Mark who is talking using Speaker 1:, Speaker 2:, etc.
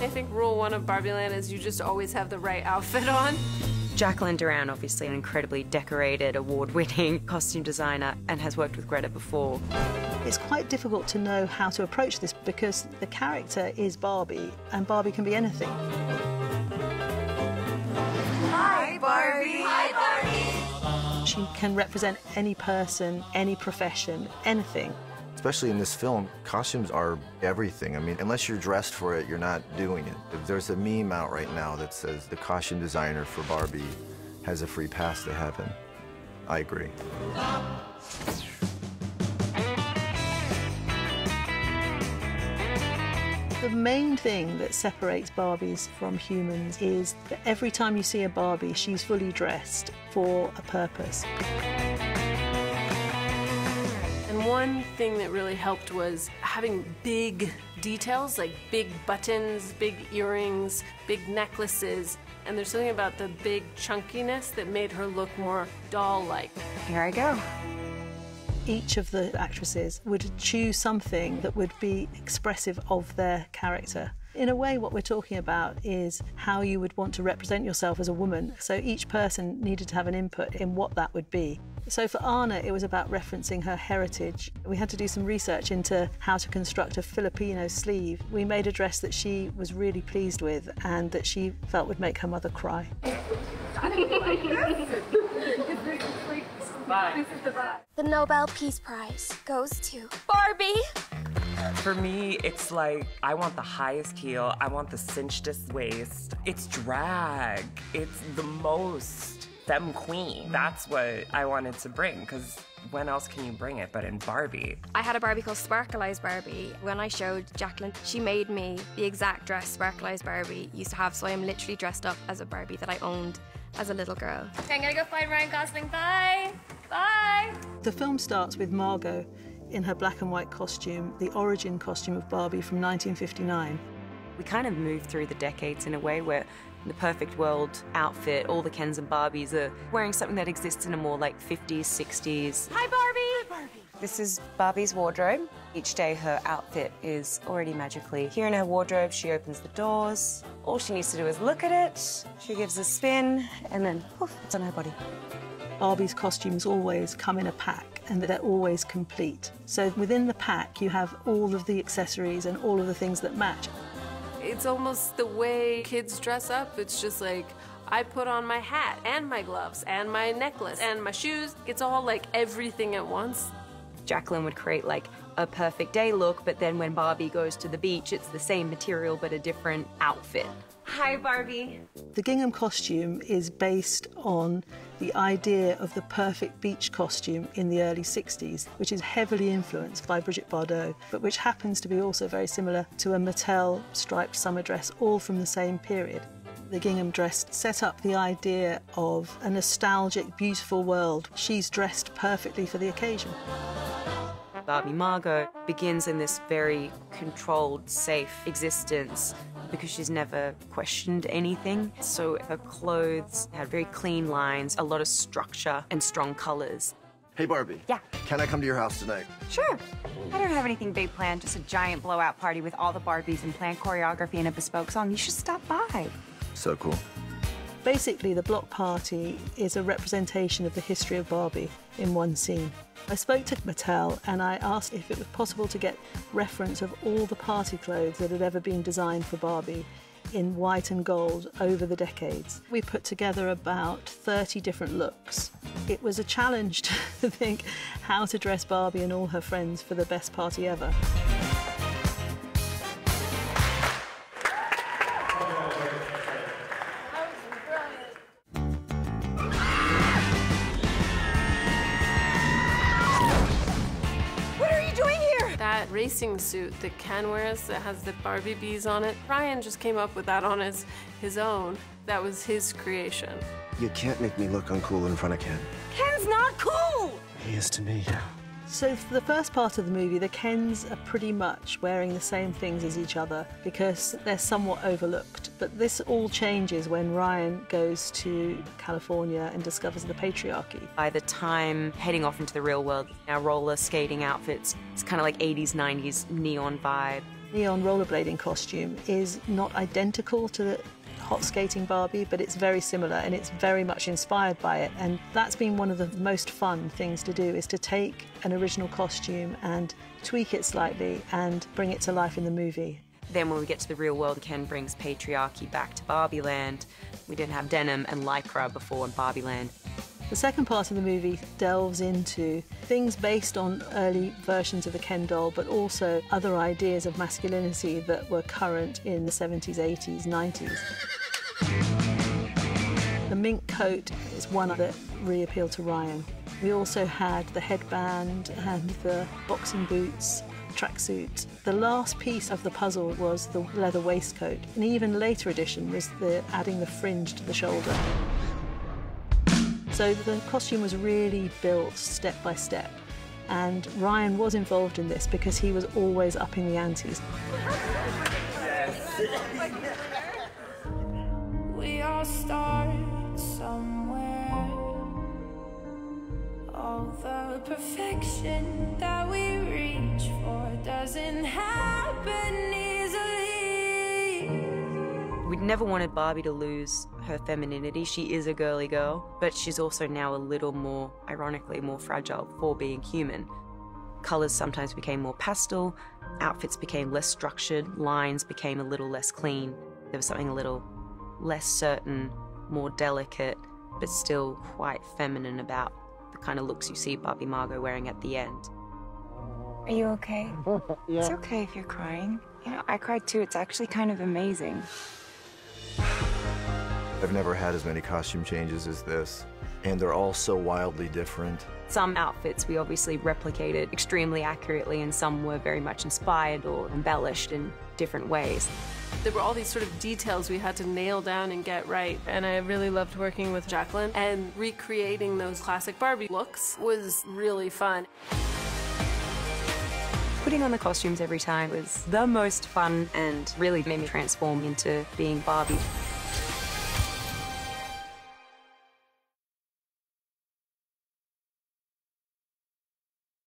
Speaker 1: I think rule one of Barbie Land is you just always have the right outfit on.
Speaker 2: Jacqueline Durran, obviously an incredibly decorated, award-winning costume designer, and has worked with Greta before.
Speaker 3: It's quite difficult to know how to approach this because the character is Barbie, and Barbie can be anything.
Speaker 4: Hi, Barbie! Hi, Barbie!
Speaker 3: She can represent any person, any profession, anything.
Speaker 5: Especially in this film, costumes are everything. I mean, unless you're dressed for it, you're not doing it. There's a meme out right now that says the costume designer for Barbie has a free pass to heaven. I agree.
Speaker 3: The main thing that separates Barbies from humans is that every time you see a Barbie, she's fully dressed for a purpose.
Speaker 1: And one thing that really helped was having big details, like big buttons, big earrings, big necklaces. And there's something about the big chunkiness that made her look more doll-like.
Speaker 4: Here I go.
Speaker 3: Each of the actresses would choose something that would be expressive of their character. In a way, what we're talking about is how you would want to represent yourself as a woman. So each person needed to have an input in what that would be. So for Anna, it was about referencing her heritage. We had to do some research into how to construct a Filipino sleeve. We made a dress that she was really pleased with and that she felt would make her mother cry.
Speaker 6: The Nobel Peace Prize goes to Barbie.
Speaker 7: For me, it's like, I want the highest heel, I want the cinchedest waist. It's drag. It's the most femme queen. That's what I wanted to bring, because when else can you bring it but in Barbie?
Speaker 6: I had a Barbie called Sparkleize Barbie. When I showed Jacqueline, she made me the exact dress Sparkleize Barbie used to have, so I am literally dressed up as a Barbie that I owned as a little girl. Okay, I'm gonna go find Ryan Gosling. Bye! Bye!
Speaker 3: The film starts with Margot in her black and white costume, the origin costume of Barbie from 1959.
Speaker 2: We kind of move through the decades in a way where in the perfect world outfit, all the Kens and Barbies are wearing something that exists in a more like 50s, 60s.
Speaker 4: Hi, Barbie! Hi, Barbie!
Speaker 2: This is Barbie's wardrobe. Each day her outfit is already magically here in her wardrobe. She opens the doors. All she needs to do is look at it. She gives a spin and then poof, it's on her body.
Speaker 3: Barbie's costumes always come in a pack and they're always complete. So within the pack you have all of the accessories and all of the things that match.
Speaker 1: It's almost the way kids dress up. It's just like, I put on my hat and my gloves and my necklace and my shoes. It's all like everything at once.
Speaker 2: Jacqueline would create like a perfect day look, but then when Barbie goes to the beach, it's the same material but a different outfit.
Speaker 4: Hi, Barbie.
Speaker 3: The gingham costume is based on the idea of the perfect beach costume in the early 60s, which is heavily influenced by Brigitte Bardot, but which happens to be also very similar to a Mattel striped summer dress, all from the same period. The gingham dress set up the idea of a nostalgic, beautiful world. She's dressed perfectly for the occasion.
Speaker 2: Barbie Margot begins in this very controlled, safe existence because she's never questioned anything. So her clothes had very clean lines, a lot of structure and strong colors.
Speaker 5: Hey, Barbie.
Speaker 4: Yeah?
Speaker 5: Can I come to your house tonight?
Speaker 4: Sure. I don't have anything big planned, just a giant blowout party with all the Barbies and planned choreography and a bespoke song. You should stop by.
Speaker 5: So cool.
Speaker 3: Basically, the block party is a representation of the history of Barbie in one scene. I spoke to Mattel and I asked if it was possible to get reference of all the party clothes that had ever been designed for Barbie in white and gold over the decades. We put together about 30 different looks. It was a challenge to think how to dress Barbie and all her friends for the best party ever.
Speaker 1: That racing suit that Ken wears that has the Barbie bees on it, Ryan just came up with that on his own. That was his creation.
Speaker 5: You can't make me look uncool in front of Ken.
Speaker 4: Ken's not cool!
Speaker 5: He is to me.
Speaker 3: So for the first part of the movie, the Kens are pretty much wearing the same things as each other because they're somewhat overlooked. But this all changes when Ryan goes to California and discovers the patriarchy.
Speaker 2: By the time heading off into the real world, our roller skating outfits, it's kind of like 80s, 90s neon vibe.
Speaker 3: neon rollerblading costume is not identical to the hot skating Barbie, but it's very similar and it's very much inspired by it. And that's been one of the most fun things to do, is to take an original costume and tweak it slightly and bring it to life in the movie.
Speaker 2: Then when we get to the real world, Ken brings patriarchy back to Barbie Land. We didn't have denim and lycra before in Barbie Land.
Speaker 3: The second part of the movie delves into things based on early versions of the Ken doll, but also other ideas of masculinity that were current in the 70s, 80s, 90s. The mink coat is one that really appealed to Ryan. We also had the headband and the boxing boots, tracksuit. The last piece of the puzzle was the leather waistcoat. An even later addition was adding the fringe to the shoulder. So the costume was really built step by step, and Ryan was involved in this because he was always upping the antes.
Speaker 8: We all start somewhere. All the perfection that we reach for doesn't happen easily.
Speaker 2: We'd never wanted Barbie to lose her femininity. She is a girly girl, but she's also now a little more, ironically, more fragile for being human. Colours sometimes became more pastel, outfits became less structured, lines became a little less clean. There was something a little less certain, more delicate, but still quite feminine about the kind of looks you see Barbie Margot wearing at the end.
Speaker 4: Are you okay? Yeah. It's okay if you're crying. You know, I cried too. It's actually kind of amazing.
Speaker 5: I've never had as many costume changes as this, and they're all so wildly different.
Speaker 2: Some outfits we obviously replicated extremely accurately, and some were very much inspired or embellished in different ways.
Speaker 1: There were all these sort of details we had to nail down and get right, and I really loved working with Jacqueline, and recreating those classic Barbie looks was really fun.
Speaker 2: Putting on the costumes every time was the most fun and really made me transform into being Barbie.